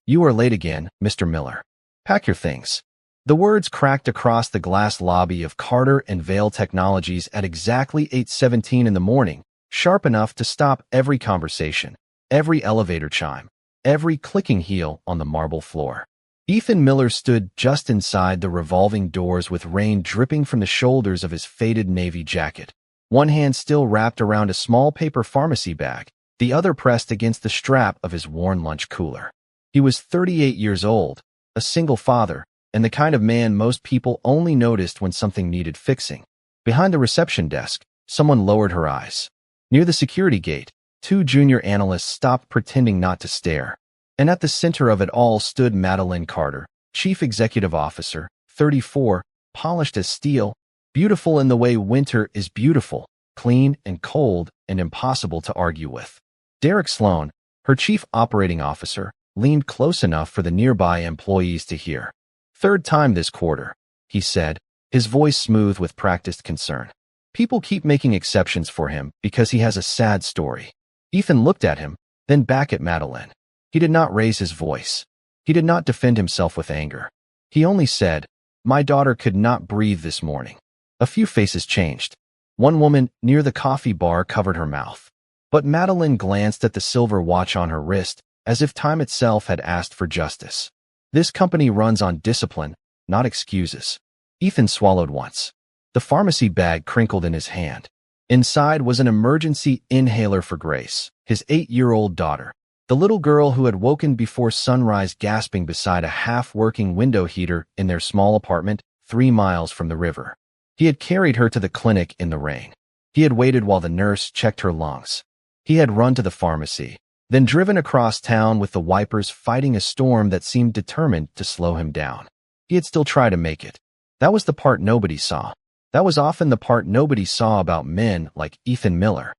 You are late again, Mr. Miller. Pack your things. The words cracked across the glass lobby of Carter and Vale Technologies at exactly 8:17 in the morning, sharp enough to stop every conversation, every elevator chime, every clicking heel on the marble floor. Ethan Miller stood just inside the revolving doors with rain dripping from the shoulders of his faded navy jacket, one hand still wrapped around a small paper pharmacy bag, the other pressed against the strap of his worn lunch cooler. He was 38 years old, a single father, and the kind of man most people only noticed when something needed fixing. Behind the reception desk, someone lowered her eyes. Near the security gate, two junior analysts stopped pretending not to stare. And at the center of it all stood Madeline Carter, Chief Executive Officer, 34, polished as steel, beautiful in the way winter is beautiful, clean and cold and impossible to argue with. Derek Sloan, her Chief Operating Officer, leaned close enough for the nearby employees to hear. "Third time this quarter," he said, his voice smooth with practiced concern. "People keep making exceptions for him because he has a sad story." Ethan looked at him, then back at Madeline. He did not raise his voice. He did not defend himself with anger. He only said, "My daughter could not breathe this morning." A few faces changed. One woman near the coffee bar covered her mouth. But Madeline glanced at the silver watch on her wrist, as if time itself had asked for justice. This company runs on discipline, not excuses. Ethan swallowed once. The pharmacy bag crinkled in his hand. Inside was an emergency inhaler for Grace, his 8-year-old daughter, the little girl who had woken before sunrise gasping beside a half-working window heater in their small apartment 3 miles from the river. He had carried her to the clinic in the rain. He had waited while the nurse checked her lungs. He had run to the pharmacy, then driven across town with the wipers fighting a storm that seemed determined to slow him down. He had still tried to make it. That was the part nobody saw. That was often the part nobody saw about men like Ethan Miller.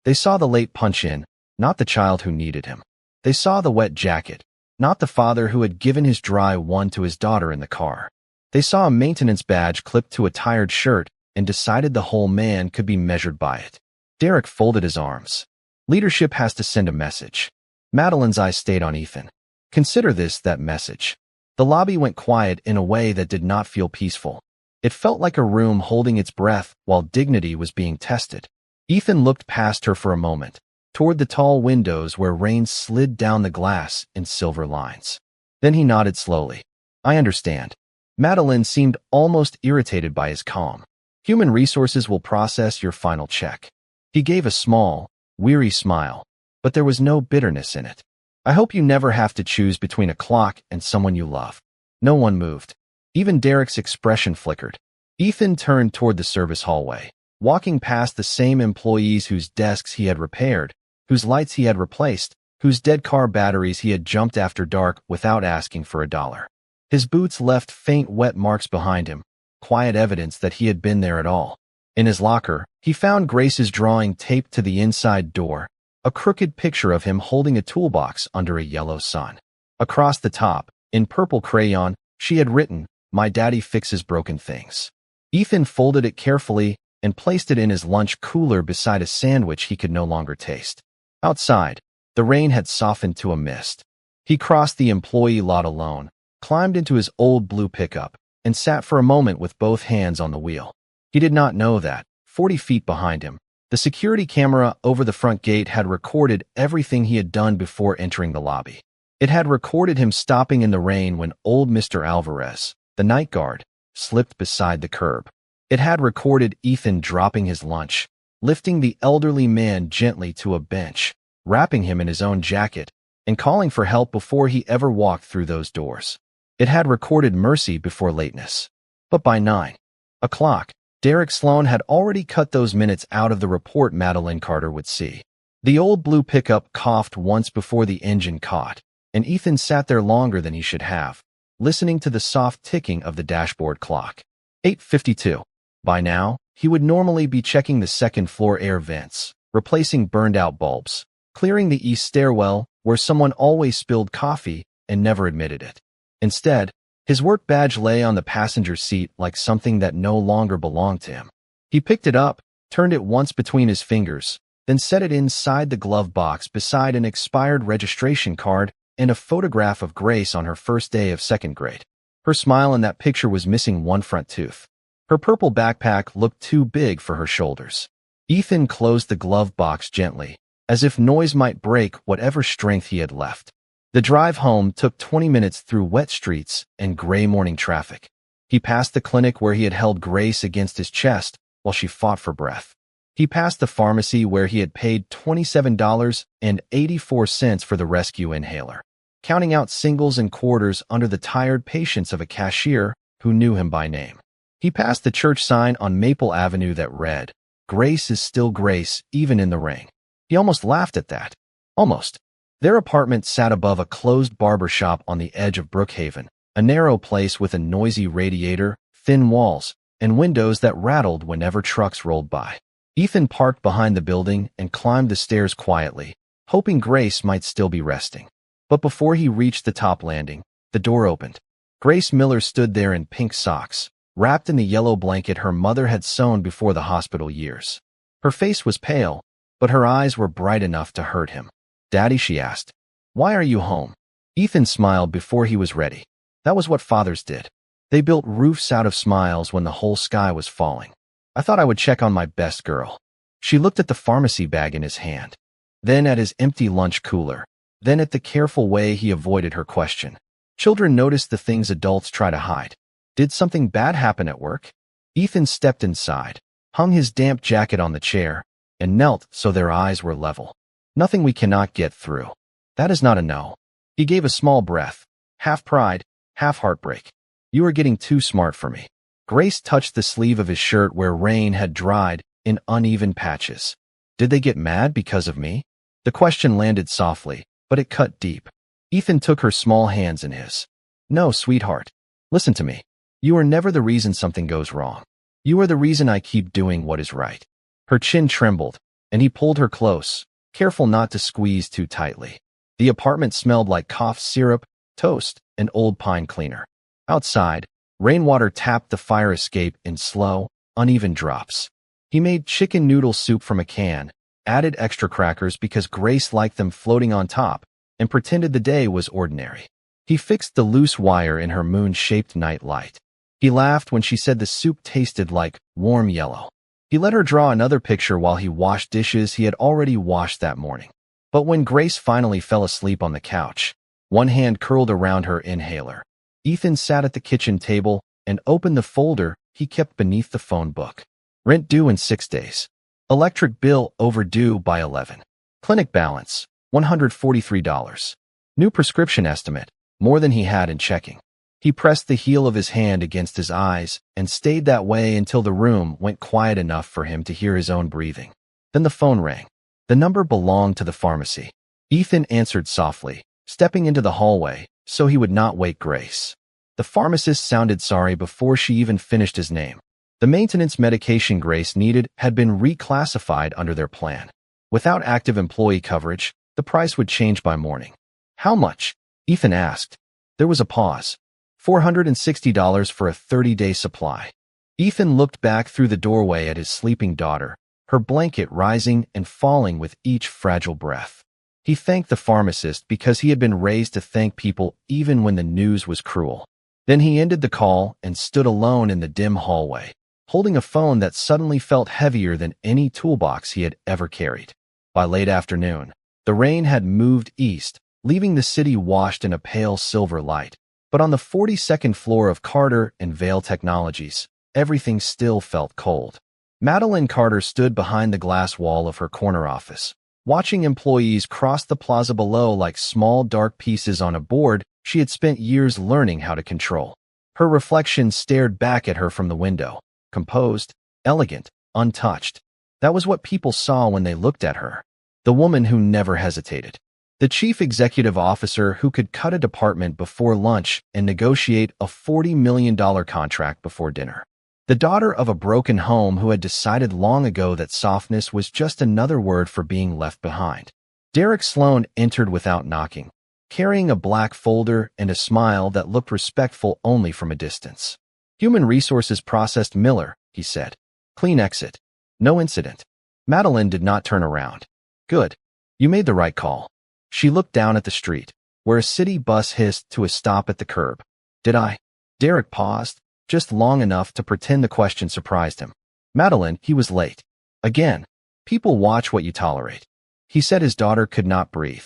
They saw the late punch-in, not the child who needed him. They saw the wet jacket, not the father who had given his dry one to his daughter in the car. They saw a maintenance badge clipped to a tired shirt and decided the whole man could be measured by it. Derek folded his arms. Leadership has to send a message. Madeline's eyes stayed on Ethan. Consider this that message. The lobby went quiet in a way that did not feel peaceful. It felt like a room holding its breath while dignity was being tested. Ethan looked past her for a moment, toward the tall windows where rain slid down the glass in silver lines. Then he nodded slowly. "I understand." Madeline seemed almost irritated by his calm. "Human resources will process your final check." He gave a small, weary smile, but there was no bitterness in it. "I hope you never have to choose between a clock and someone you love." No one moved. Even Derek's expression flickered. Ethan turned toward the service hallway, walking past the same employees whose desks he had repaired, whose lights he had replaced, whose dead car batteries he had jumped after dark without asking for $1. His boots left faint wet marks behind him, quiet evidence that he had been there at all. In his locker, he found Grace's drawing taped to the inside door, a crooked picture of him holding a toolbox under a yellow sun. Across the top, in purple crayon, she had written, "My daddy fixes broken things." Ethan folded it carefully and placed it in his lunch cooler beside a sandwich he could no longer taste. Outside, the rain had softened to a mist. He crossed the employee lot alone, climbed into his old blue pickup, and sat for a moment with both hands on the wheel. He did not know that, 40 feet behind him, the security camera over the front gate had recorded everything he had done before entering the lobby. It had recorded him stopping in the rain when old Mr. Alvarez, the night guard, slipped beside the curb. It had recorded Ethan dropping his lunch, lifting the elderly man gently to a bench, wrapping him in his own jacket, and calling for help before he ever walked through those doors. It had recorded mercy before lateness. But by 9 o'clock, Derek Sloan had already cut those minutes out of the report Madeline Carter would see. The old blue pickup coughed once before the engine caught, and Ethan sat there longer than he should have, listening to the soft ticking of the dashboard clock. 8:52. By now, he would normally be checking the second-floor air vents, replacing burned-out bulbs, clearing the east stairwell where someone always spilled coffee and never admitted it. Instead, his work badge lay on the passenger seat like something that no longer belonged to him. He picked it up, turned it once between his fingers, then set it inside the glove box beside an expired registration card and a photograph of Grace on her first day of second grade. Her smile in that picture was missing one front tooth. Her purple backpack looked too big for her shoulders. Ethan closed the glove box gently, as if noise might break whatever strength he had left. The drive home took 20 minutes through wet streets and gray morning traffic. He passed the clinic where he had held Grace against his chest while she fought for breath. He passed the pharmacy where he had paid $27.84 for the rescue inhaler, counting out singles and quarters under the tired patience of a cashier who knew him by name. He passed the church sign on Maple Avenue that read, "Grace is still Grace, even in the rain." He almost laughed at that. Almost. Their apartment sat above a closed barber shop on the edge of Brookhaven, a narrow place with a noisy radiator, thin walls, and windows that rattled whenever trucks rolled by. Ethan parked behind the building and climbed the stairs quietly, hoping Grace might still be resting. But before he reached the top landing, the door opened. Grace Miller stood there in pink socks, wrapped in the yellow blanket her mother had sewn before the hospital years. Her face was pale, but her eyes were bright enough to hurt him. "Daddy," she asked, "why are you home?" Ethan smiled before he was ready. That was what fathers did. They built roofs out of smiles when the whole sky was falling. "I thought I would check on my best girl." She looked at the pharmacy bag in his hand, then at his empty lunch cooler, then at the careful way he avoided her question. Children notice the things adults try to hide. Did something bad happen at work? Ethan stepped inside, hung his damp jacket on the chair, and knelt so their eyes were level. "Nothing we cannot get through." "That is not a no." He gave a small breath, half pride, half heartbreak. "You are getting too smart for me." Grace touched the sleeve of his shirt where rain had dried in uneven patches. "Did they get mad because of me?" The question landed softly, but it cut deep. Ethan took her small hands in his. "No, sweetheart. Listen to me. You are never the reason something goes wrong. You are the reason I keep doing what is right." Her chin trembled, and he pulled her close, careful not to squeeze too tightly. The apartment smelled like cough syrup, toast, and old pine cleaner. Outside, rainwater tapped the fire escape in slow, uneven drops. He made chicken noodle soup from a can, added extra crackers because Grace liked them floating on top, and pretended the day was ordinary. He fixed the loose wire in her moon-shaped night light. He laughed when she said the soup tasted like warm yellow. He let her draw another picture while he washed dishes he had already washed that morning. But when Grace finally fell asleep on the couch, one hand curled around her inhaler, Ethan sat at the kitchen table and opened the folder he kept beneath the phone book. Rent due in 6 days. Electric bill overdue by 11. Clinic balance, $143. New prescription estimate, more than he had in checking. He pressed the heel of his hand against his eyes and stayed that way until the room went quiet enough for him to hear his own breathing. Then the phone rang. The number belonged to the pharmacy. Ethan answered softly, stepping into the hallway so he would not wake Grace. The pharmacist sounded sorry before she even finished his name. The maintenance medication Grace needed had been reclassified under their plan. Without active employee coverage, the price would change by morning. "How much?" Ethan asked. There was a pause. $460 for a 30-day supply. Ethan looked back through the doorway at his sleeping daughter, her blanket rising and falling with each fragile breath. He thanked the pharmacist because he had been raised to thank people even when the news was cruel. Then he ended the call and stood alone in the dim hallway, holding a phone that suddenly felt heavier than any toolbox he had ever carried. By late afternoon, the rain had moved east, leaving the city washed in a pale silver light. But on the 42nd floor of Carter and Vale Technologies, everything still felt cold. Madeline Carter stood behind the glass wall of her corner office, watching employees cross the plaza below like small dark pieces on a board she had spent years learning how to control. Her reflection stared back at her from the window, composed, elegant, untouched. That was what people saw when they looked at her. The woman who never hesitated. The chief executive officer who could cut a department before lunch and negotiate a $40 million contract before dinner. The daughter of a broken home who had decided long ago that softness was just another word for being left behind. Derek Sloan entered without knocking, carrying a black folder and a smile that looked respectful only from a distance. "Human Resources processed Miller," he said. "Clean exit. No incident." Madeline did not turn around. "Good. You made the right call." She looked down at the street. where a city bus hissed to a stop at the curb. Did I? Derek paused, just long enough to pretend the question surprised him. Madeline, he was late. Again. People watch what you tolerate. He said his daughter could not breathe.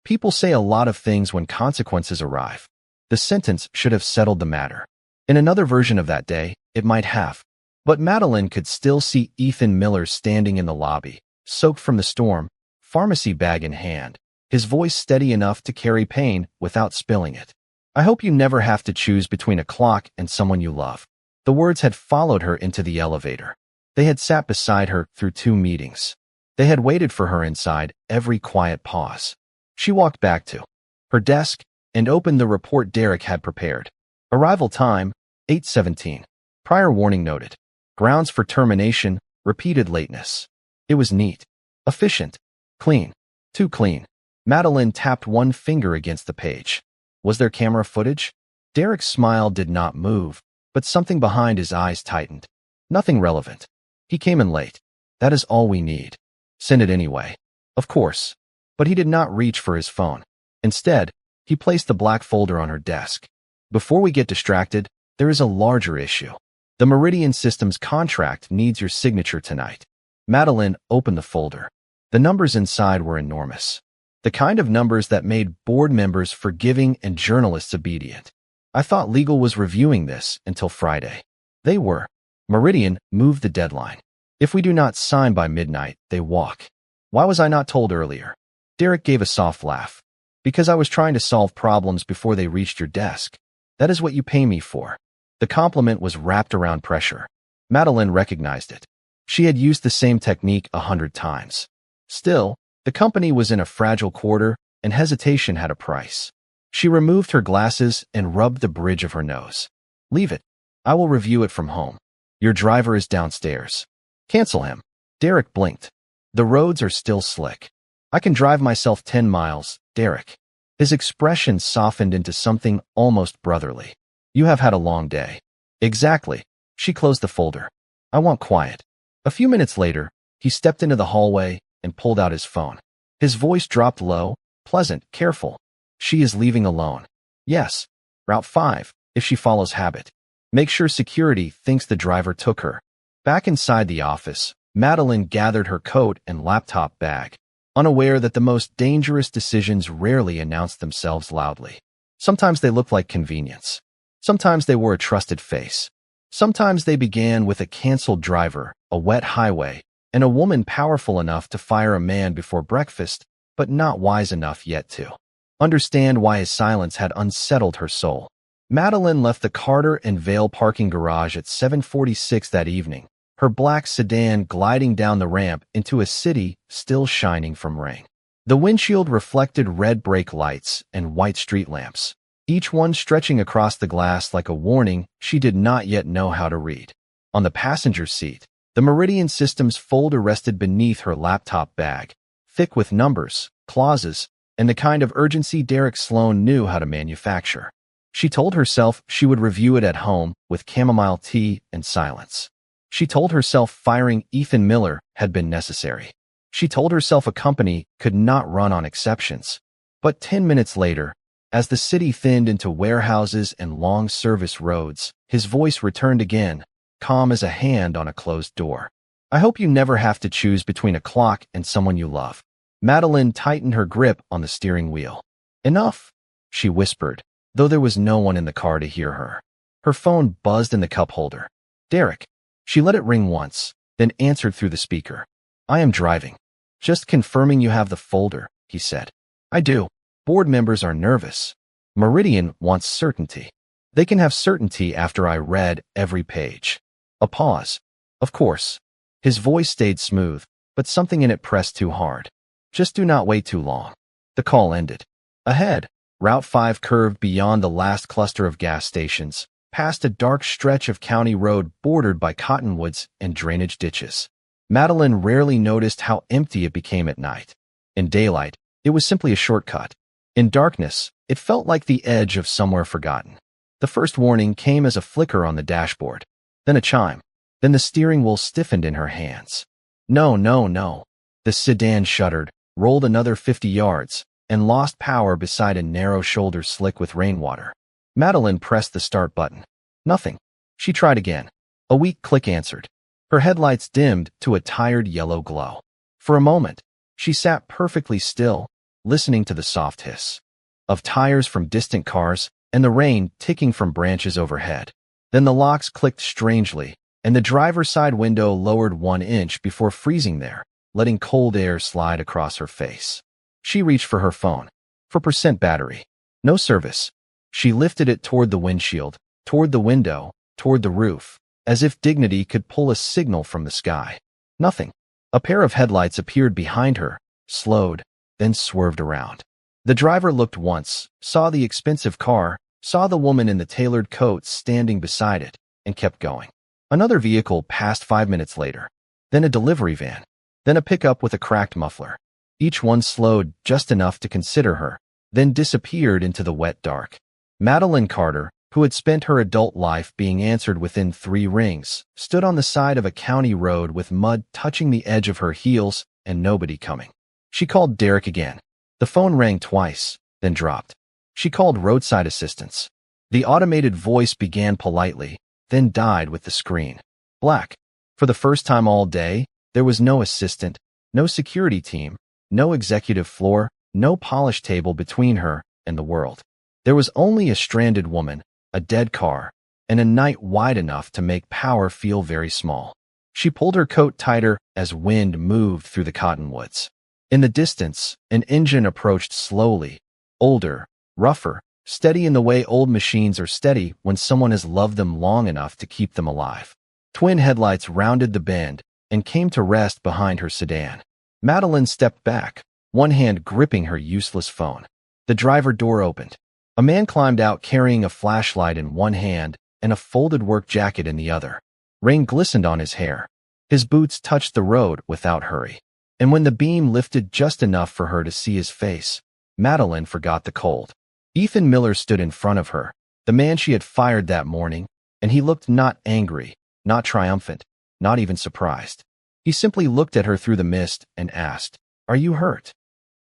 People say a lot of things when consequences arrive. The sentence should have settled the matter. In another version of that day, it might have. But Madeline could still see Ethan Miller standing in the lobby, soaked from the storm, pharmacy bag in hand, his voice steady enough to carry pain without spilling it. I hope you never have to choose between a clock and someone you love. The words had followed her into the elevator. They had sat beside her through 2 meetings. They had waited for her inside every quiet pause. She walked back to her desk and opened the report Derek had prepared. Arrival time, 8:17. Prior warning noted. Grounds for termination, repeated lateness. It was neat. Efficient. Clean. Too clean. Madeline tapped one finger against the page. Was there camera footage? Derek's smile did not move, but something behind his eyes tightened. Nothing relevant. He came in late. That is all we need. Send it anyway. Of course. But he did not reach for his phone. Instead, he placed the black folder on her desk. Before we get distracted, there is a larger issue. The Meridian Systems contract needs your signature tonight. Madeline opened the folder. The numbers inside were enormous. The kind of numbers that made board members forgiving and journalists obedient. I thought legal was reviewing this until Friday. They were. Meridian moved the deadline. If we do not sign by midnight, they walk. Why was I not told earlier? Derek gave a soft laugh. Because I was trying to solve problems before they reached your desk. That is what you pay me for. The compliment was wrapped around pressure. Madeline recognized it. She had used the same technique 100 times. Still, the company was in a fragile quarter, and hesitation had a price. She removed her glasses and rubbed the bridge of her nose. Leave it. I will review it from home. Your driver is downstairs. Cancel him. Derek blinked. The roads are still slick. I can drive myself 10 miles, Derek. His expression softened into something almost brotherly. You have had a long day. Exactly. She closed the folder. I want quiet. A few minutes later, he stepped into the hallway and pulled out his phone. His voice dropped low, pleasant, careful. She is leaving alone. Yes. Route 5, if she follows habit. Make sure security thinks the driver took her. Back inside the office, Madeline gathered her coat and laptop bag, unaware that the most dangerous decisions rarely announce themselves loudly. Sometimes they look like convenience. Sometimes they were a trusted face. Sometimes they began with a canceled driver, a wet highway, and a woman powerful enough to fire a man before breakfast, but not wise enough yet to understand why his silence had unsettled her soul. Madeline left the Carter and Vale parking garage at 7:46 that evening, her black sedan gliding down the ramp into a city still shining from rain. The windshield reflected red brake lights and white street lamps, each one stretching across the glass like a warning she did not yet know how to read. On the passenger seat, the Meridian Systems folder rested beneath her laptop bag, thick with numbers, clauses, and the kind of urgency Derek Sloan knew how to manufacture. She told herself she would review it at home with chamomile tea and silence. She told herself firing Ethan Miller had been necessary. She told herself a company could not run on exceptions. But 10 minutes later, as the city thinned into warehouses and long service roads, his voice returned again, calm as a hand on a closed door. I hope you never have to choose between a clock and someone you love. Madeline tightened her grip on the steering wheel. Enough, she whispered, though there was no one in the car to hear her. Her phone buzzed in the cup holder. Derek. She let it ring once, then answered through the speaker. I am driving. Just confirming you have the folder, he said. I do. Board members are nervous. Meridian wants certainty. They can have certainty after I read every page. A pause. Of course. His voice stayed smooth, but something in it pressed too hard. Just do not wait too long. The call ended. Ahead, Route 5 curved beyond the last cluster of gas stations, past a dark stretch of county road bordered by cottonwoods and drainage ditches. Madeline rarely noticed how empty it became at night. In daylight, it was simply a shortcut. In darkness, it felt like the edge of somewhere forgotten. The first warning came as a flicker on the dashboard, then a chime, then the steering wheel stiffened in her hands. No, no, no. The sedan shuddered, rolled another 50 yards, and lost power beside a narrow shoulder slick with rainwater. Madeline pressed the start button. Nothing. She tried again. A weak click answered. Her headlights dimmed to a tired yellow glow. For a moment, she sat perfectly still, listening to the soft hiss of tires from distant cars and the rain ticking from branches overhead. Then the locks clicked strangely, and the driver's side window lowered 1 inch before freezing there, letting cold air slide across her face. She reached for her phone. For percent battery. No service. She lifted it toward the windshield, toward the window, toward the roof, as if dignity could pull a signal from the sky. Nothing. A pair of headlights appeared behind her, slowed, then swerved around. The driver looked once, saw the expensive car, saw the woman in the tailored coat standing beside it, and kept going. Another vehicle passed 5 minutes later. Then a delivery van. Then a pickup with a cracked muffler. Each one slowed just enough to consider her, then disappeared into the wet dark. Madeline Carter, who had spent her adult life being answered within 3 rings, stood on the side of a county road with mud touching the edge of her heels and nobody coming. She called Derek again. The phone rang twice, then dropped. She called roadside assistance. The automated voice began politely, then died with the screen. Black. For the first time all day, there was no assistant, no security team, no executive floor, no polished table between her and the world. There was only a stranded woman, a dead car, and a night wide enough to make power feel very small. She pulled her coat tighter as wind moved through the cottonwoods. In the distance, an engine approached slowly, older, rougher, steady in the way old machines are steady when someone has loved them long enough to keep them alive. Twin headlights rounded the bend and came to rest behind her sedan. Madeline stepped back, one hand gripping her useless phone. The driver door opened. A man climbed out carrying a flashlight in one hand and a folded work jacket in the other. Rain glistened on his hair. His boots touched the road without hurry. And when the beam lifted just enough for her to see his face, Madeline forgot the cold. Ethan Miller stood in front of her, the man she had fired that morning, and he looked not angry, not triumphant, not even surprised. He simply looked at her through the mist and asked, "Are you hurt?"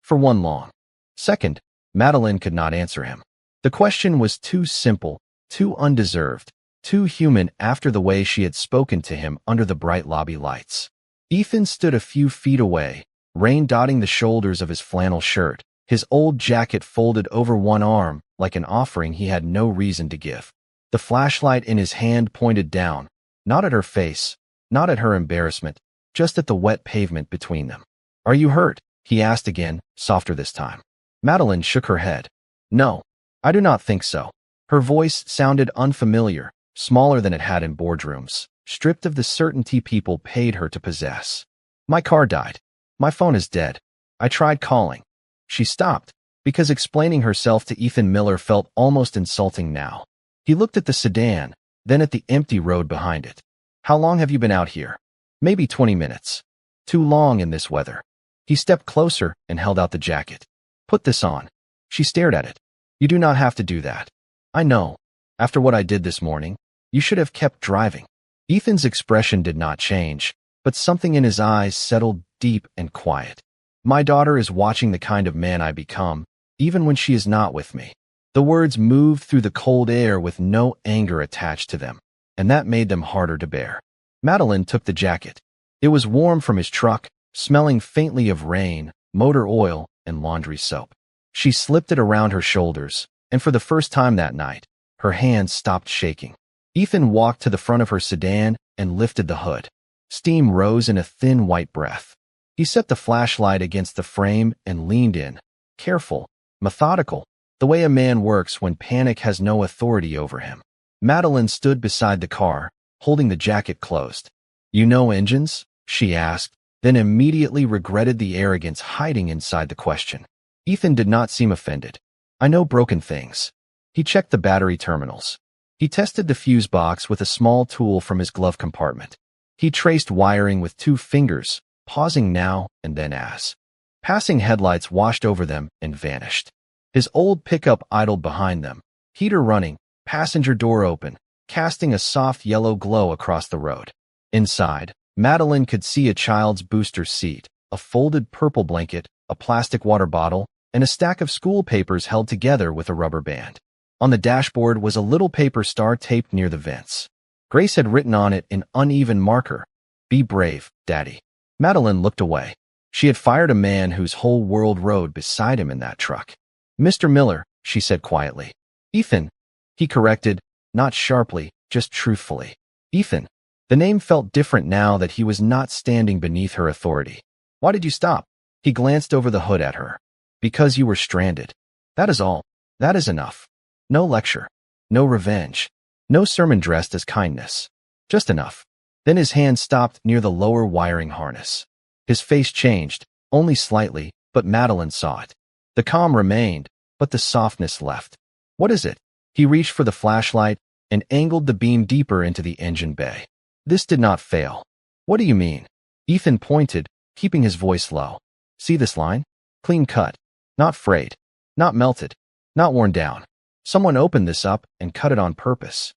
For one long second, Madeline could not answer him. The question was too simple, too undeserved, too human after the way she had spoken to him under the bright lobby lights. Ethan stood a few feet away, rain dotting the shoulders of his flannel shirt, his old jacket folded over one arm like an offering he had no reason to give. The flashlight in his hand pointed down, not at her face, not at her embarrassment, just at the wet pavement between them. "Are you hurt?" he asked again, softer this time. Madeline shook her head. "No, I do not think so." Her voice sounded unfamiliar, smaller than it had in boardrooms, stripped of the certainty people paid her to possess. "My car died. My phone is dead. I tried calling." She stopped, because explaining herself to Ethan Miller felt almost insulting now. He looked at the sedan, then at the empty road behind it. "How long have you been out here?" "Maybe 20 minutes. Too long in this weather." He stepped closer and held out the jacket. "Put this on." She stared at it. "You do not have to do that." "I know. After what I did this morning, you should have kept driving." Ethan's expression did not change, but something in his eyes settled deep and quiet. "My daughter is watching the kind of man I become, even when she is not with me." The words moved through the cold air with no anger attached to them, and that made them harder to bear. Madeline took the jacket. It was warm from his truck, smelling faintly of rain, motor oil, and laundry soap. She slipped it around her shoulders, and for the first time that night, her hands stopped shaking. Ethan walked to the front of her sedan and lifted the hood. Steam rose in a thin white breath. He set the flashlight against the frame and leaned in, careful, methodical, the way a man works when panic has no authority over him. Madeline stood beside the car, holding the jacket closed. "You know engines?" she asked, then immediately regretted the arrogance hiding inside the question. Ethan did not seem offended. "I know broken things." He checked the battery terminals. He tested the fuse box with a small tool from his glove compartment. He traced wiring with 2 fingers, pausing now and then as passing headlights washed over them and vanished. His old pickup idled behind them, heater running, passenger door open, casting a soft yellow glow across the road. Inside, Madeline could see a child's booster seat, a folded purple blanket, a plastic water bottle, and a stack of school papers held together with a rubber band. On the dashboard was a little paper star taped near the vents. Grace had written on it in uneven marker, "Be brave, Daddy." Madeline looked away. She had fired a man whose whole world rode beside him in that truck. "Mr. Miller," she said quietly. "Ethan," he corrected, not sharply, just truthfully. "Ethan." The name felt different now that he was not standing beneath her authority. "Why did you stop?" He glanced over the hood at her. "Because you were stranded. That is all. That is enough. No lecture. No revenge. No sermon dressed as kindness. Just enough." Then his hand stopped near the lower wiring harness. His face changed, only slightly, but Madeline saw it. The calm remained, but the softness left. "What is it?" He reached for the flashlight and angled the beam deeper into the engine bay. This did not fail. "What do you mean?" Ethan pointed, keeping his voice low. "See this line? Clean cut. Not frayed. Not melted. Not worn down. Someone opened this up and cut it on purpose."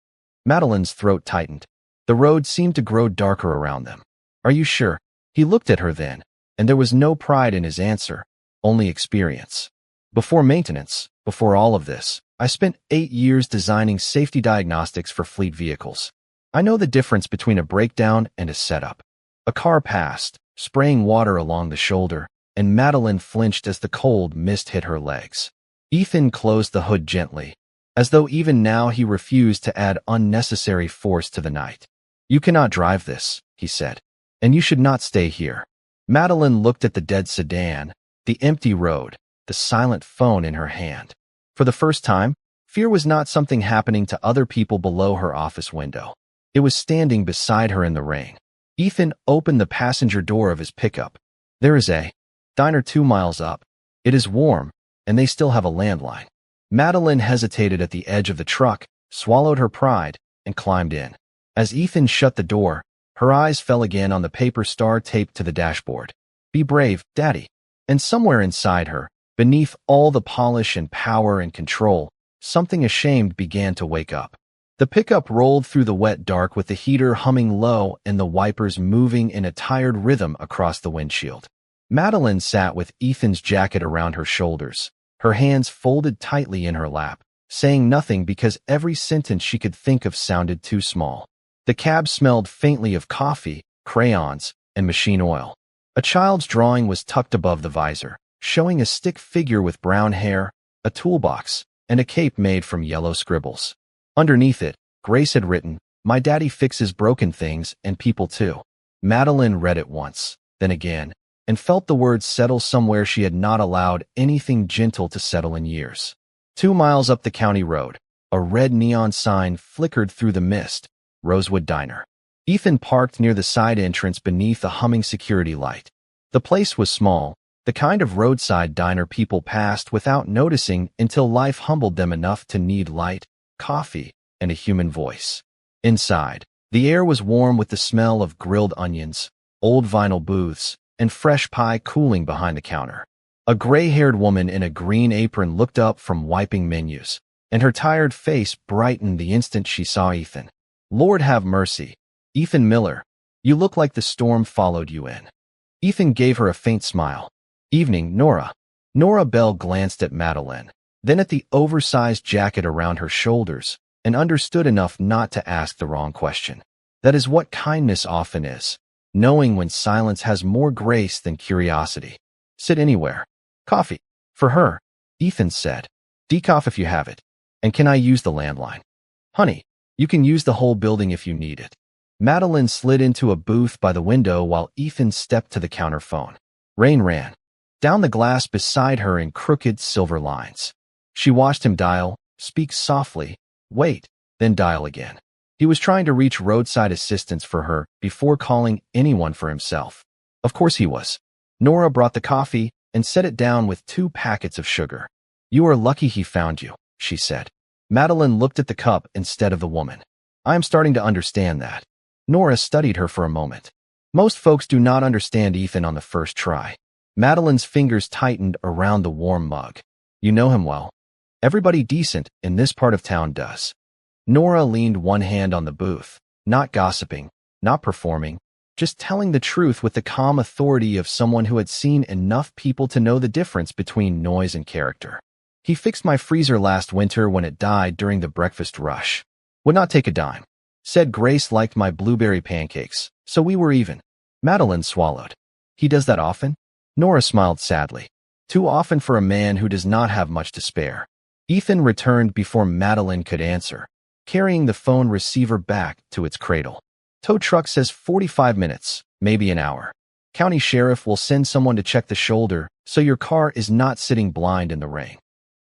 Madeline's throat tightened. The road seemed to grow darker around them. "Are you sure?" He looked at her then, and there was no pride in his answer, only experience. "Before maintenance, before all of this, I spent 8 years designing safety diagnostics for fleet vehicles. I know the difference between a breakdown and a setup." A car passed, spraying water along the shoulder, and Madeline flinched as the cold mist hit her legs. Ethan closed the hood gently, as though even now he refused to add unnecessary force to the night. "You cannot drive this," he said, "and you should not stay here." Madeline looked at the dead sedan, the empty road, the silent phone in her hand. For the first time, fear was not something happening to other people below her office window. It was standing beside her in the rain. Ethan opened the passenger door of his pickup. "There is a diner 2 miles up. It is warm, and they still have a landline." Madeline hesitated at the edge of the truck, swallowed her pride, and climbed in. As Ethan shut the door, her eyes fell again on the paper star taped to the dashboard. "Be brave, Daddy." And somewhere inside her, beneath all the polish and power and control, something ashamed began to wake up. The pickup rolled through the wet dark with the heater humming low and the wipers moving in a tired rhythm across the windshield. Madeline sat with Ethan's jacket around her shoulders, her hands folded tightly in her lap, saying nothing because every sentence she could think of sounded too small. The cab smelled faintly of coffee, crayons, and machine oil. A child's drawing was tucked above the visor, showing a stick figure with brown hair, a toolbox, and a cape made from yellow scribbles. Underneath it, Grace had written, "My daddy fixes broken things and people too." Madeline read it once, then again, and felt the words settle somewhere she had not allowed anything gentle to settle in years. 2 miles up the county road, a red neon sign flickered through the mist, Rosewood Diner. Ethan parked near the side entrance beneath a humming security light. The place was small, the kind of roadside diner people passed without noticing until life humbled them enough to need light, coffee, and a human voice. Inside, the air was warm with the smell of grilled onions, old vinyl booths, and fresh pie cooling behind the counter. A gray-haired woman in a green apron looked up from wiping menus, and her tired face brightened the instant she saw Ethan. "Lord have mercy. Ethan Miller, you look like the storm followed you in." Ethan gave her a faint smile. "Evening, Nora." Nora Bell glanced at Madeline, then at the oversized jacket around her shoulders, and understood enough not to ask the wrong question. That is what kindness often is, knowing when silence has more grace than curiosity. "Sit anywhere." "Coffee." For her, Ethan said. "Decaf if you have it. And can I use the landline?" "Honey, you can use the whole building if you need it." Madeline slid into a booth by the window while Ethan stepped to the counter phone. Rain ran down the glass beside her in crooked silver lines. She watched him dial, speak softly, wait, then dial again. He was trying to reach roadside assistance for her before calling anyone for himself. Of course he was. Nora brought the coffee and set it down with 2 packets of sugar. "You are lucky he found you," she said. Madeline looked at the cup instead of the woman. "I am starting to understand that." Nora studied her for a moment. "Most folks do not understand Ethan on the first try." Madeline's fingers tightened around the warm mug. "You know him well." "Everybody decent in this part of town does." Nora leaned one hand on the booth, not gossiping, not performing, just telling the truth with the calm authority of someone who had seen enough people to know the difference between noise and character. He fixed my freezer last winter when it died during the breakfast rush. Would not take a dime. Said Grace liked my blueberry pancakes, so we were even. Madeline swallowed. He does that often? Nora smiled sadly. Too often for a man who does not have much to spare. Ethan returned before Madeline could answer, carrying the phone receiver back to its cradle. Tow truck says 45 minutes, maybe an hour. County sheriff will send someone to check the shoulder so your car is not sitting blind in the rain.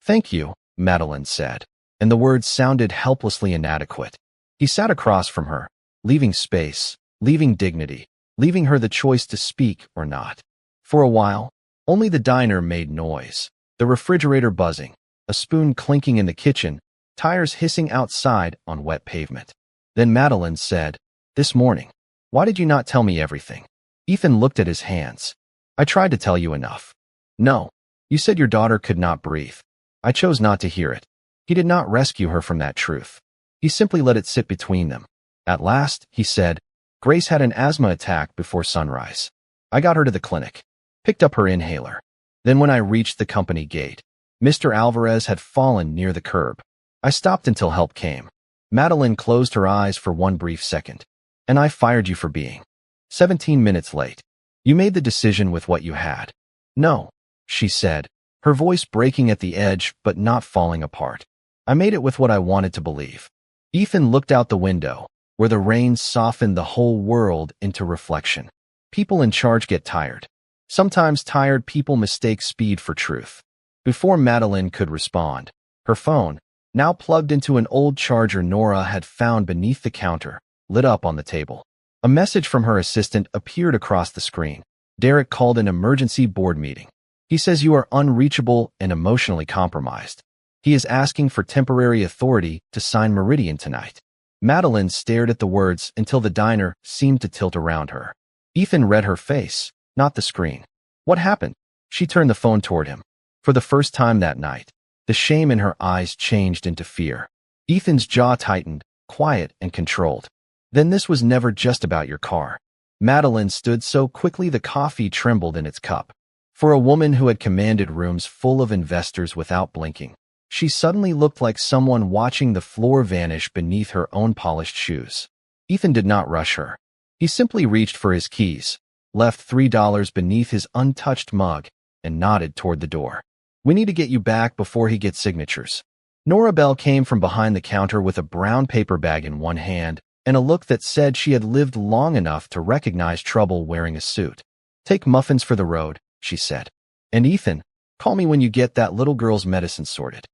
Thank you, Madeline said, and the words sounded helplessly inadequate. He sat across from her, leaving space, leaving dignity, leaving her the choice to speak or not. For a while, only the diner made noise, the refrigerator buzzing, a spoon clinking in the kitchen, tires hissing outside on wet pavement. Then Madeline said, "This morning, why did you not tell me everything?" Ethan looked at his hands. "I tried to tell you enough." "No. You said your daughter could not breathe. I chose not to hear it." He did not rescue her from that truth. He simply let it sit between them. At last, he said, "Grace had an asthma attack before sunrise. I got her to the clinic, picked up her inhaler. Then when I reached the company gate, Mr. Alvarez had fallen near the curb. I stopped until help came." Madeline closed her eyes for one brief second. "And I fired you for being 17 minutes late. You made the decision with what you had." "No," she said, her voice breaking at the edge but not falling apart. "I made it with what I wanted to believe." Ethan looked out the window, where the rain softened the whole world into reflection. People in charge get tired. Sometimes tired people mistake speed for truth. Before Madeline could respond, her phone, now plugged into an old charger Nora had found beneath the counter, lit up on the table. A message from her assistant appeared across the screen. "Derek called an emergency board meeting. He says you are unreachable and emotionally compromised. He is asking for temporary authority to sign Meridian tonight." Madeline stared at the words until the diner seemed to tilt around her. Ethan read her face, not the screen. "What happened?" She turned the phone toward him. For the first time that night, the shame in her eyes changed into fear. Ethan's jaw tightened, quiet and controlled. "Then this was never just about your car." Madeline stood so quickly the coffee trembled in its cup. For a woman who had commanded rooms full of investors without blinking, she suddenly looked like someone watching the floor vanish beneath her own polished shoes. Ethan did not rush her. He simply reached for his keys, left $3 beneath his untouched mug, and nodded toward the door. "We need to get you back before he gets signatures." Nora Bell came from behind the counter with a brown paper bag in one hand and a look that said she had lived long enough to recognize trouble wearing a suit. "Take muffins for the road," she said. "And Ethan, call me when you get that little girl's medicine sorted."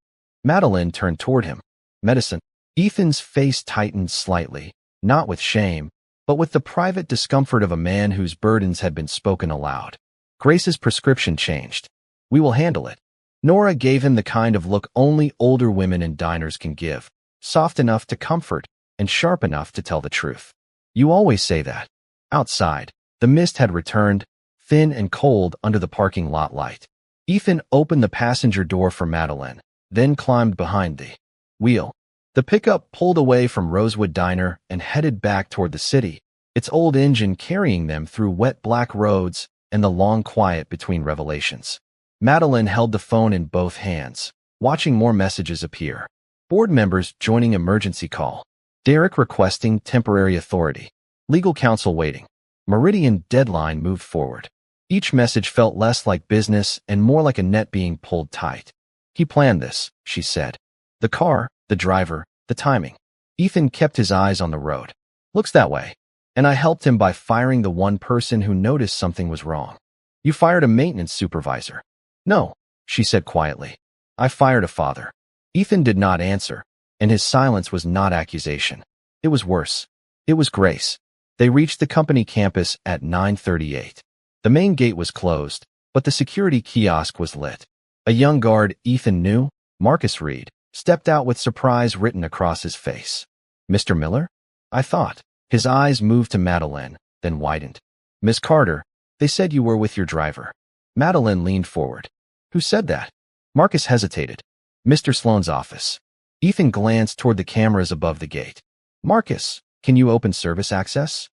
Madeline turned toward him. "Medicine?" Ethan's face tightened slightly, not with shame, but with the private discomfort of a man whose burdens had been spoken aloud. "Grace's prescription changed. We will handle it." Nora gave him the kind of look only older women in diners can give, soft enough to comfort and sharp enough to tell the truth. "You always say that." Outside, the mist had returned, thin and cold under the parking lot light. Ethan opened the passenger door for Madeline, then climbed behind the wheel. The pickup pulled away from Rosewood Diner and headed back toward the city, its old engine carrying them through wet black roads and the long quiet between revelations. Madeline held the phone in both hands, watching more messages appear. Board members joining emergency call. Derek requesting temporary authority. Legal counsel waiting. Meridian deadline moved forward. Each message felt less like business and more like a net being pulled tight. "He planned this," she said. "The car, the driver, the timing." Ethan kept his eyes on the road. "Looks that way." "And I helped him by firing the one person who noticed something was wrong." "You fired a maintenance supervisor." "No," she said quietly. "I fired a father." Ethan did not answer, and his silence was not accusation. It was worse. It was Grace. They reached the company campus at 9:38. The main gate was closed, but the security kiosk was lit. A young guard Ethan knew, Marcus Reed, stepped out with surprise written across his face. "Mr. Miller?" "I thought." His eyes moved to Madeline, then widened. "Miss Carter, they said you were with your driver." Madeline leaned forward. "Who said that?" Marcus hesitated. "Mr. Sloane's office." Ethan glanced toward the cameras above the gate. "Marcus, can you open service access?"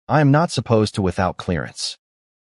I am not supposed to without clearance.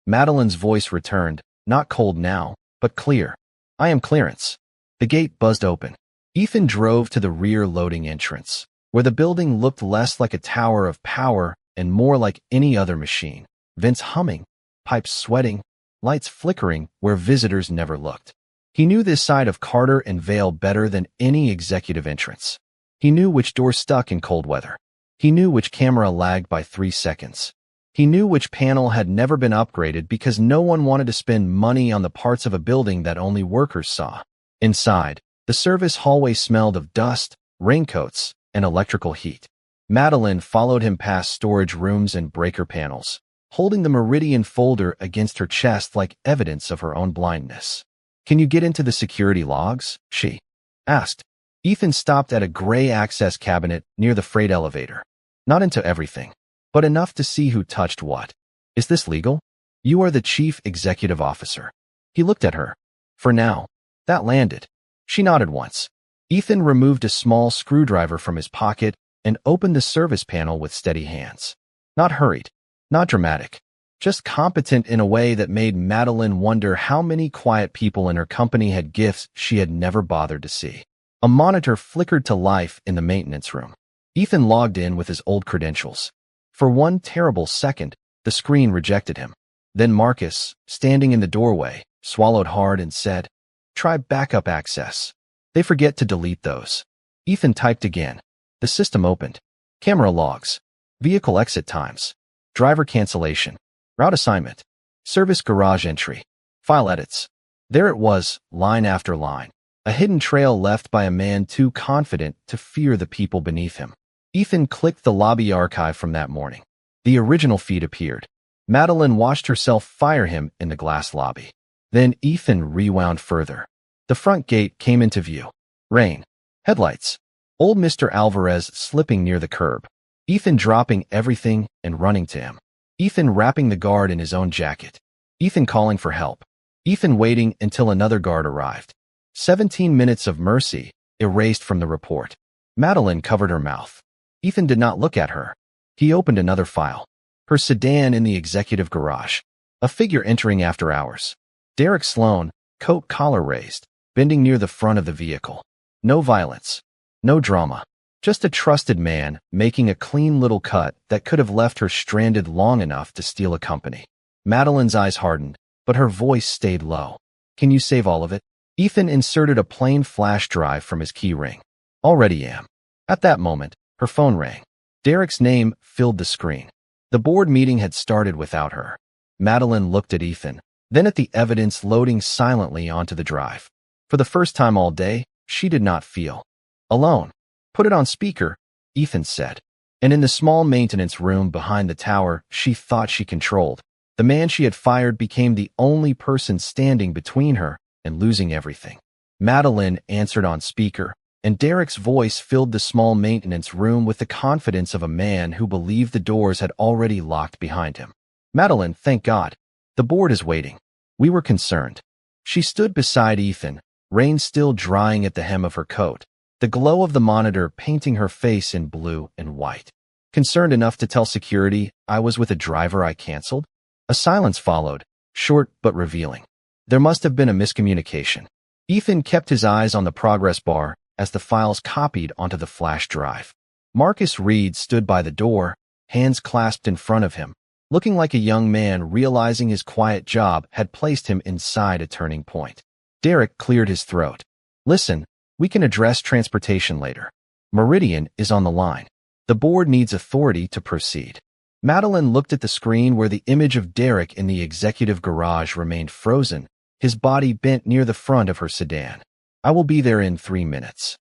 Madeline's voice returned, not cold now, but clear. I am clearance. The gate buzzed open. Ethan drove to the rear loading entrance, where the building looked less like a tower of power and more like any other machine. Vents humming, pipes sweating, lights flickering where visitors never looked. He knew this side of Carter and Vale better than any executive entrance. He knew which door stuck in cold weather. He knew which camera lagged by 3 seconds. He knew which panel had never been upgraded because no one wanted to spend money on the parts of a building that only workers saw. Inside, the service hallway smelled of dust, raincoats, and electrical heat. Madeline followed him past storage rooms and breaker panels, holding the Meridian folder against her chest like evidence of her own blindness. Can you get into the security logs? She asked. Ethan stopped at a gray access cabinet near the freight elevator. Not into everything, but enough to see who touched what. Is this legal? You are the chief executive officer. He looked at her. For now. That landed. She nodded once. Ethan removed a small screwdriver from his pocket and opened the service panel with steady hands. Not hurried, not dramatic, just competent in a way that made Madeline wonder how many quiet people in her company had gifts she had never bothered to see. A monitor flickered to life in the maintenance room. Ethan logged in with his old credentials. For one terrible second, the screen rejected him. Then Marcus, standing in the doorway, swallowed hard and said, "Try backup access. They forget to delete those." Ethan typed again. The system opened. Camera logs. Vehicle exit times. Driver cancellation. Route assignment. Service garage entry. File edits. There it was, line after line. A hidden trail left by a man too confident to fear the people beneath him. Ethan clicked the lobby archive from that morning. The original feed appeared. Madeline watched herself fire him in the glass lobby. Then Ethan rewound further. The front gate came into view. Rain. Headlights. Old Mr. Alvarez slipping near the curb. Ethan dropping everything and running to him. Ethan wrapping the guard in his own jacket. Ethan calling for help. Ethan waiting until another guard arrived. 17 minutes of mercy erased from the report. Madeline covered her mouth. Ethan did not look at her. He opened another file. Her sedan in the executive garage. A figure entering after hours. Derek Sloan, coat collar raised, bending near the front of the vehicle. No violence. No drama. Just a trusted man making a clean little cut that could have left her stranded long enough to steal a company. Madeline's eyes hardened, but her voice stayed low. Can you save all of it? Ethan inserted a plain flash drive from his key ring. Already am. At that moment, her phone rang. Derek's name filled the screen. The board meeting had started without her. Madeline looked at Ethan, then at the evidence loading silently onto the drive. For the first time all day, she did not feel alone. Put it on speaker, Ethan said. And in the small maintenance room behind the tower she thought she controlled, the man she had fired became the only person standing between her and losing everything. Madeline answered on speaker, and Derek's voice filled the small maintenance room with the confidence of a man who believed the doors had already locked behind him. Madeline, thank God. The board is waiting. We were concerned. She stood beside Ethan, rain still drying at the hem of her coat, the glow of the monitor painting her face in blue and white. Concerned enough to tell security I was with a driver I canceled? A silence followed, short but revealing. There must have been a miscommunication. Ethan kept his eyes on the progress bar as the files copied onto the flash drive. Marcus Reed stood by the door, hands clasped in front of him, looking like a young man realizing his quiet job had placed him inside a turning point. Derek cleared his throat. Listen, we can address transportation later. Meridian is on the line. The board needs authority to proceed. Madeline looked at the screen where the image of Derek in the executive garage remained frozen, his body bent near the front of her sedan. I will be there in 3 minutes.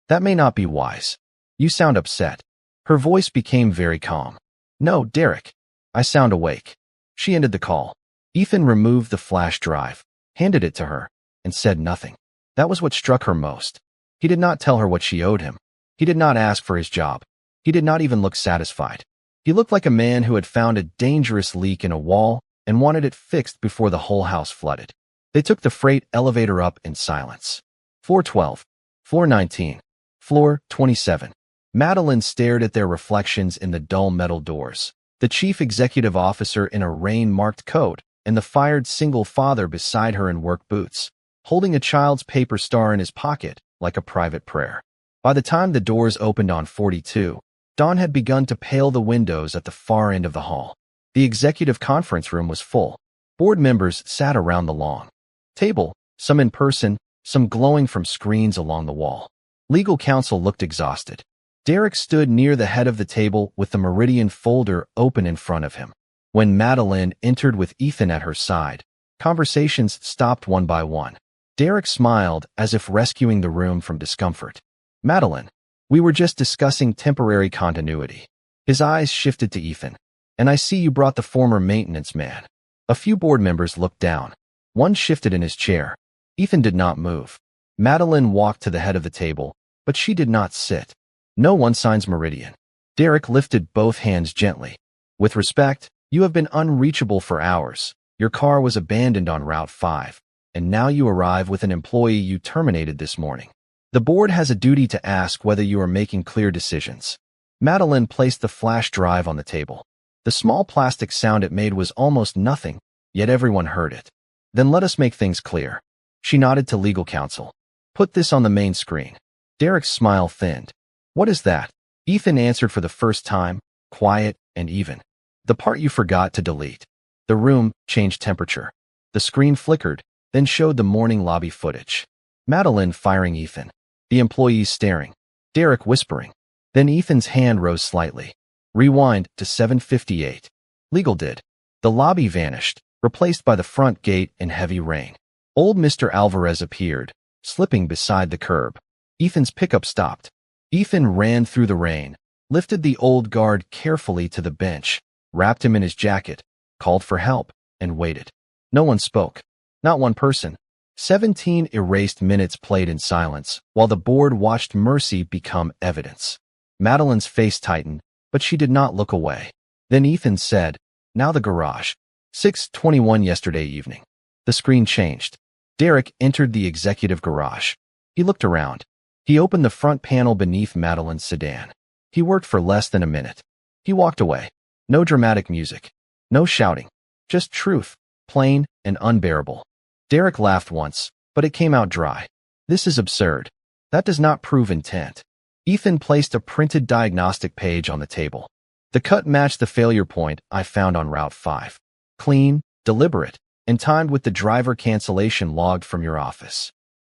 That may not be wise. You sound upset. Her voice became very calm. No, Derek. I sound awake. She ended the call. Ethan removed the flash drive, handed it to her, and said nothing. That was what struck her most. He did not tell her what she owed him. He did not ask for his job. He did not even look satisfied. He looked like a man who had found a dangerous leak in a wall and wanted it fixed before the whole house flooded. They took the freight elevator up in silence. Floor 12. Floor 19. Floor 27. Madeline stared at their reflections in the dull metal doors. the chief executive officer in a rain-marked coat, and the fired single father beside her in work boots, holding a child's paper star in his pocket like a private prayer. By the time the doors opened on 42, dawn had begun to pale the windows at the far end of the hall. The executive conference room was full. Board members sat around the long table, some in person, some glowing from screens along the wall. Legal counsel looked exhausted. Derek stood near the head of the table with the Meridian folder open in front of him. When Madeline entered with Ethan at her side, conversations stopped one by one. Derek smiled as if rescuing the room from discomfort. "Madeline, we were just discussing temporary continuity." His eyes shifted to Ethan. "And I see you brought the former maintenance man." A few board members looked down. One shifted in his chair. Ethan did not move. Madeline walked to the head of the table, but she did not sit. "No one signs Meridian." Derek lifted both hands gently. "With respect, you have been unreachable for hours. Your car was abandoned on Route 5, and now you arrive with an employee you terminated this morning. The board has a duty to ask whether you are making clear decisions." Madeline placed the flash drive on the table. The small plastic sound it made was almost nothing, yet everyone heard it. "Then let us make things clear." She nodded to legal counsel. "Put this on the main screen." Derek's smile thinned. "What is that?" Ethan answered for the first time, quiet and even. "The part you forgot to delete." The room changed temperature. The screen flickered, then showed the morning lobby footage. Madeline firing Ethan. The employees staring. Derek whispering. Then Ethan's hand rose slightly. Rewind to 7:58. Legal did. The lobby vanished, replaced by the front gate in heavy rain. Old Mr. Alvarez appeared, slipping beside the curb. Ethan's pickup stopped. Ethan ran through the rain, lifted the old guard carefully to the bench, wrapped him in his jacket, called for help, and waited. No one spoke. Not one person. 17 erased minutes played in silence, while the board watched mercy become evidence. Madeline's face tightened, but she did not look away. Then Ethan said, "Now the garage." 6:21 yesterday evening. The screen changed. Derek entered the executive garage. He looked around. He opened the front panel beneath Madeline's sedan. He worked for less than a minute. He walked away. No dramatic music. No shouting. Just truth, plain and unbearable. Derek laughed once, but it came out dry. "This is absurd. That does not prove intent." Ethan placed a printed diagnostic page on the table. "The cut matched the failure point I found on Route 5. Clean, deliberate, and timed with the driver cancellation logged from your office."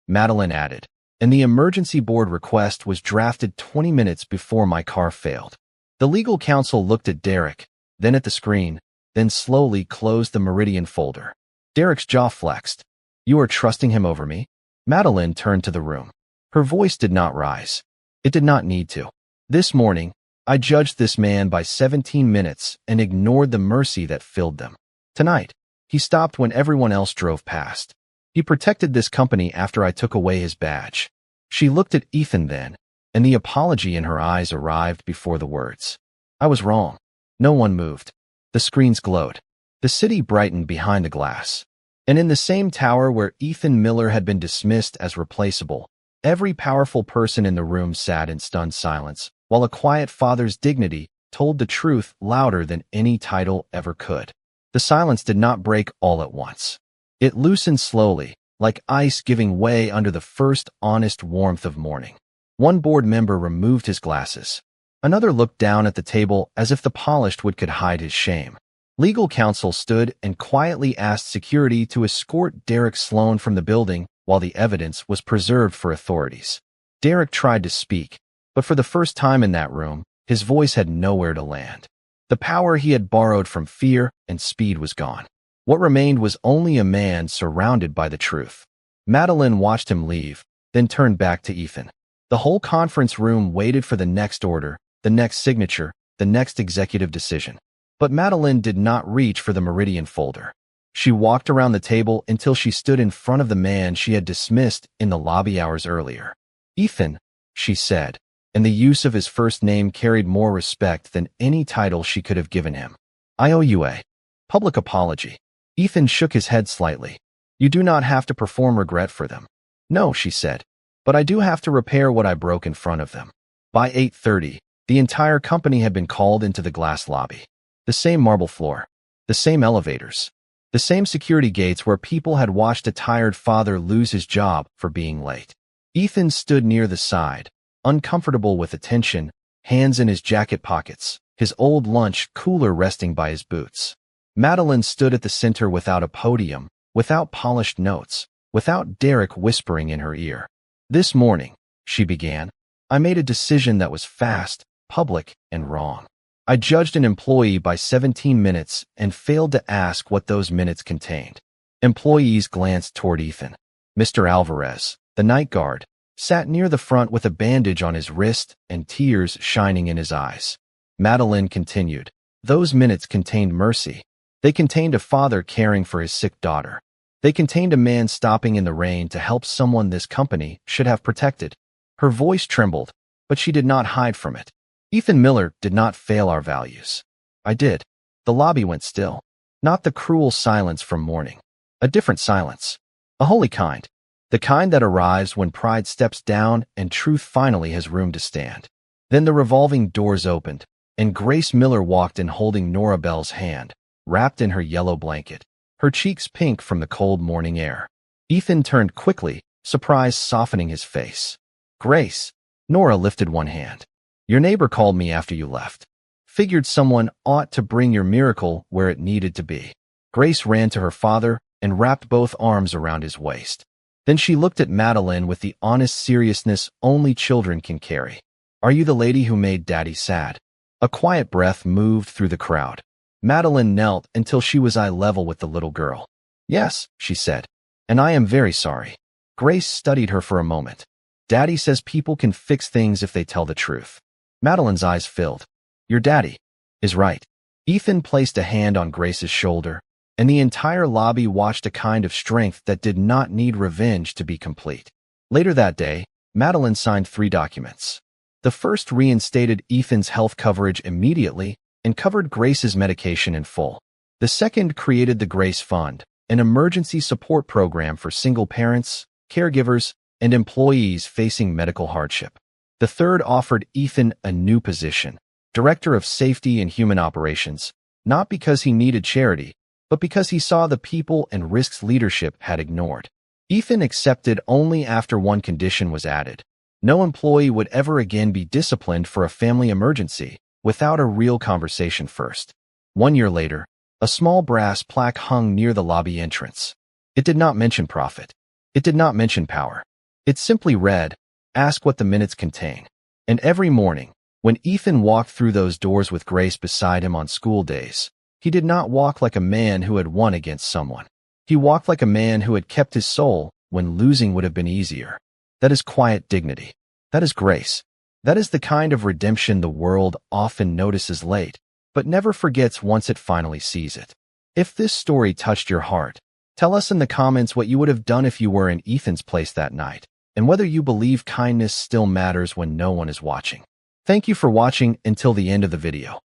Madeline added, "And the emergency board request was drafted 20 minutes before my car failed." The legal counsel looked at Derek, then at the screen, then slowly closed the Meridian folder. Derek's jaw flexed. "You are trusting him over me?" Madeline turned to the room. Her voice did not rise. It did not need to. "This morning, I judged this man by 17 minutes and ignored the mercy that filled them. Tonight, he stopped when everyone else drove past. He protected this company after I took away his badge." She looked at Ethan then, and the apology in her eyes arrived before the words. "I was wrong." No one moved. The screens glowed. The city brightened behind the glass. And in the same tower where Ethan Miller had been dismissed as replaceable, every powerful person in the room sat in stunned silence, while a quiet father's dignity told the truth louder than any title ever could. The silence did not break all at once. It loosened slowly, like ice giving way under the first honest warmth of morning. One board member removed his glasses. Another looked down at the table as if the polished wood could hide his shame. Legal counsel stood and quietly asked security to escort Derek Sloan from the building while the evidence was preserved for authorities. Derek tried to speak, but for the first time in that room, his voice had nowhere to land. The power he had borrowed from fear and speed was gone. What remained was only a man surrounded by the truth. Madeline watched him leave, then turned back to Ethan. The whole conference room waited for the next order, the next signature, the next executive decision. But Madeline did not reach for the Meridian folder. She walked around the table until she stood in front of the man she had dismissed in the lobby hours earlier. "Ethan," she said, and the use of his first name carried more respect than any title she could have given him. "I owe you a public apology." Ethan shook his head slightly. "You do not have to perform regret for them." "No," she said, "but I do have to repair what I broke in front of them." By 8:30, the entire company had been called into the glass lobby. The same marble floor. The same elevators. The same security gates where people had watched a tired father lose his job for being late. Ethan stood near the side, uncomfortable with attention, hands in his jacket pockets, his old lunch cooler resting by his boots. Madeline stood at the center without a podium, without polished notes, without Derek whispering in her ear. "This morning," she began, "I made a decision that was fast, public, and wrong. I judged an employee by 17 minutes and failed to ask what those minutes contained." Employees glanced toward Ethan. Mr. Alvarez, the night guard, sat near the front with a bandage on his wrist and tears shining in his eyes. Madeline continued, "Those minutes contained mercy. They contained a father caring for his sick daughter. They contained a man stopping in the rain to help someone this company should have protected." Her voice trembled, but she did not hide from it. "Ethan Miller did not fail our values. I did." The lobby went still. Not the cruel silence from mourning. A different silence. A holy kind. The kind that arrives when pride steps down and truth finally has room to stand. Then the revolving doors opened, and Grace Miller walked in holding Nora Bell's hand, wrapped in her yellow blanket, her cheeks pink from the cold morning air. Ethan turned quickly, surprise softening his face. "Grace." Nora lifted one hand. "Your neighbor called me after you left. Figured someone ought to bring your miracle where it needed to be." Grace ran to her father and wrapped both arms around his waist. Then she looked at Madeline with the honest seriousness only children can carry. "Are you the lady who made Daddy sad?" A quiet breath moved through the crowd. Madeline knelt until she was eye level with the little girl. "Yes," she said, "and I am very sorry." Grace studied her for a moment. "Daddy says people can fix things if they tell the truth." Madeline's eyes filled. "Your daddy is right." Ethan placed a hand on Grace's shoulder, and the entire lobby watched a kind of strength that did not need revenge to be complete. Later that day, Madeline signed 3 documents. The first reinstated Ethan's health coverage immediately and covered Grace's medication in full. The second created the Grace Fund, an emergency support program for single parents, caregivers, and employees facing medical hardship. The third offered Ethan a new position, Director of Safety and Human Operations, not because he needed charity, but because he saw the people and risks leadership had ignored. Ethan accepted only after one condition was added. No employee would ever again be disciplined for a family emergency without a real conversation first. 1 year later, a small brass plaque hung near the lobby entrance. It did not mention profit. It did not mention power. It simply read, "Ask what the minutes contain." And every morning, when Ethan walked through those doors with Grace beside him on school days, he did not walk like a man who had won against someone. He walked like a man who had kept his soul when losing would have been easier. That is quiet dignity. That is grace. That is the kind of redemption the world often notices late, but never forgets once it finally sees it. If this story touched your heart, tell us in the comments what you would have done if you were in Ethan's place that night, and whether you believe kindness still matters when no one is watching. Thank you for watching until the end of the video.